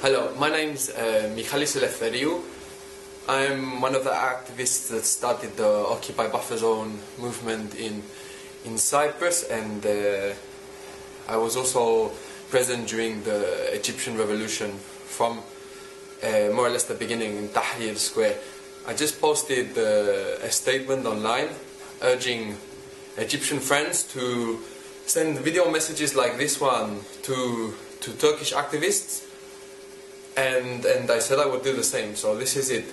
Hello, my name's Michalis. I'm one of the activists that started the Occupy Buffer Zone movement in Cyprus, and I was also present during the Egyptian revolution from more or less the beginning in Tahrir Square. I just posted a statement online urging Egyptian friends to send video messages like this one to Turkish activists, and I said I would do the same, so this is it.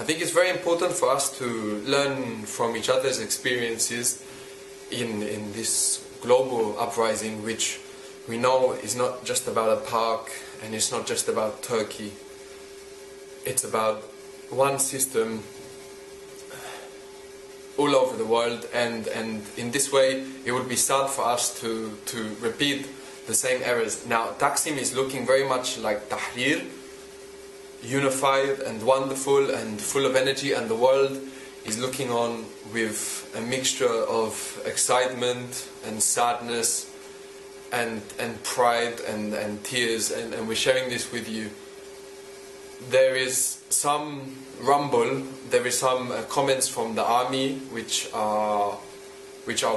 I think it's very important for us to learn from each other's experiences in this global uprising, which we know is not just about a park and it's not just about Turkey. It's about one system all over the world, and in this way it would be sad for us to repeat the same errors. Now Taksim is looking very much like Tahrir, unified and wonderful and full of energy, and the world is looking on with a mixture of excitement and sadness and pride and tears, and we're sharing this with you. There is some rumble, there is some comments from the army which are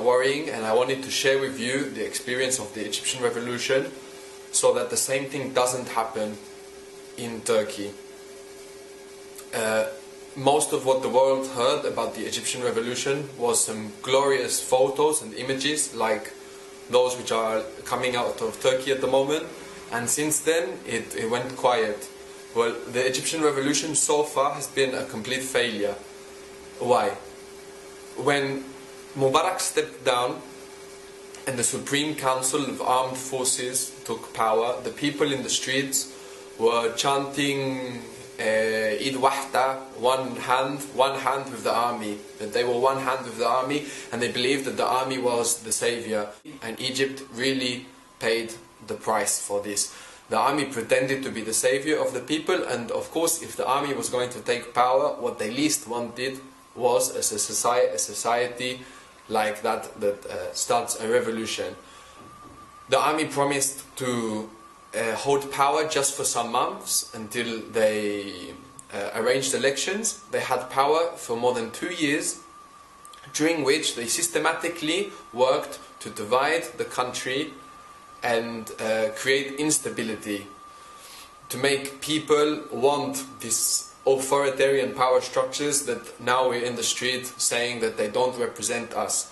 worrying, and I wanted to share with you the experience of the Egyptian revolution so that the same thing doesn't happen in Turkey. Most of what the world heard about the Egyptian revolution was some glorious photos and images like those which are coming out of Turkey at the moment, and since then it went quiet. Well, the Egyptian revolution so far has been a complete failure. Why? When Mubarak stepped down and the Supreme Council of Armed Forces took power, the people in the streets were chanting Eid Wahda, one hand with the army, that they were one hand with the army, and they believed that the army was the savior, and Egypt really paid the price for this. The army pretended to be the savior of the people, and of course if the army was going to take power, what they least wanted was a society like that starts a revolution. The army promised to hold power just for some months until they arranged elections. They had power for more than 2 years, during which they systematically worked to divide the country and create instability, to make people want these authoritarian power structures that now we're in the street saying that they don't represent us.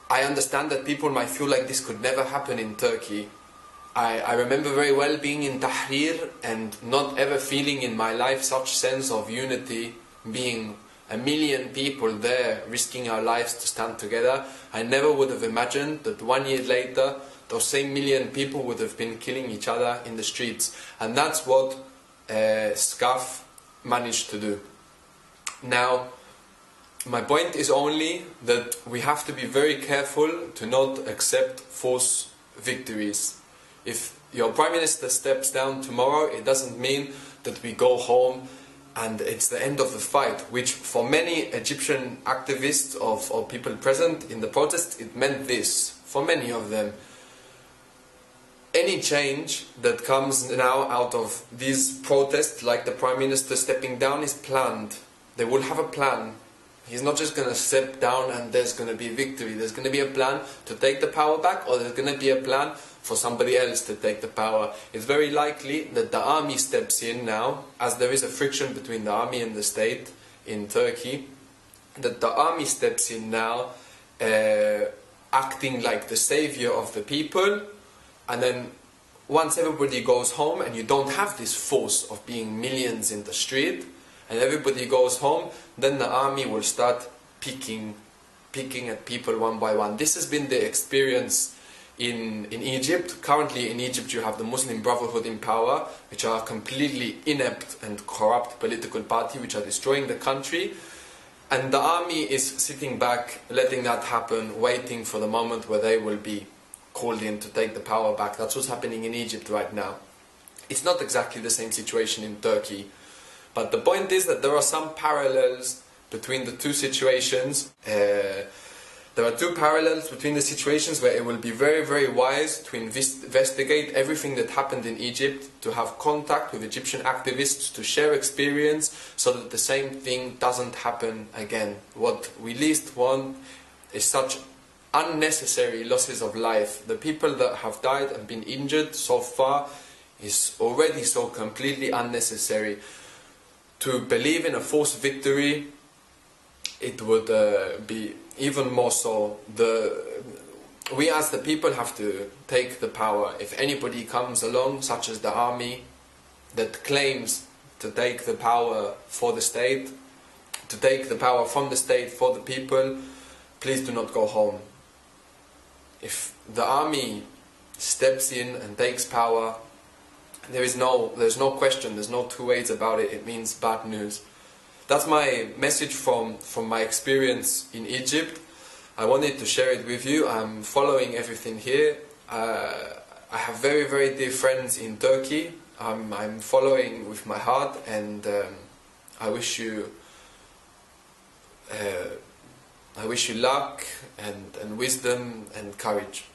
I understand that people might feel like this could never happen in Turkey. I remember very well being in Tahrir and not ever feeling in my life such sense of unity, being 1 million people there risking our lives to stand together. I never would have imagined that 1 year later those same 1 million people would have been killing each other in the streets, and that's what SCAF managed to do. Now, my point is only that we have to be very careful to not accept false victories. If your Prime Minister steps down tomorrow, it doesn't mean that we go home and it's the end of the fight, which for many Egyptian activists or people present in the protest, it meant this, for many of them. Any change that comes now out of these protests, like the Prime Minister stepping down, is planned. They will have a plan. He's not just going to step down and there's going to be victory. There's going to be a plan to take the power back, or there's going to be a plan for somebody else to take the power. It's very likely that the army steps in now, as there is a friction between the army and the state in Turkey, that the army steps in now, acting like the savior of the people, and then once everybody goes home and you don't have this force of being millions in the street, and everybody goes home, then the army will start picking at people one by one. This has been the experience in Egypt. Currently in Egypt you have the Muslim Brotherhood in power, which are a completely inept and corrupt political party which are destroying the country, and the army is sitting back, letting that happen, waiting for the moment where they will be called in to take the power back. That's what's happening in Egypt right now. It's not exactly the same situation in Turkey, but the point is that there are some parallels between the two situations. There are two parallels between the situations where it will be very, very wise to investigate everything that happened in Egypt, to have contact with Egyptian activists, to share experience, so that the same thing doesn't happen again. What we least want is such unnecessary losses of life. The people that have died and been injured so far is already so completely unnecessary. To believe in a false victory, it would be even more so. We as the people have to take the power. If anybody comes along, such as the army, that claims to take the power for the state, to take the power from the state for the people, please do not go home. If the army steps in and takes power, there's no question, there's no two ways about it, it means bad news. That's my message from my experience in Egypt. I wanted to share it with you. I'm following everything here. I have very, very dear friends in Turkey. I'm following with my heart, and I wish you luck and wisdom and courage.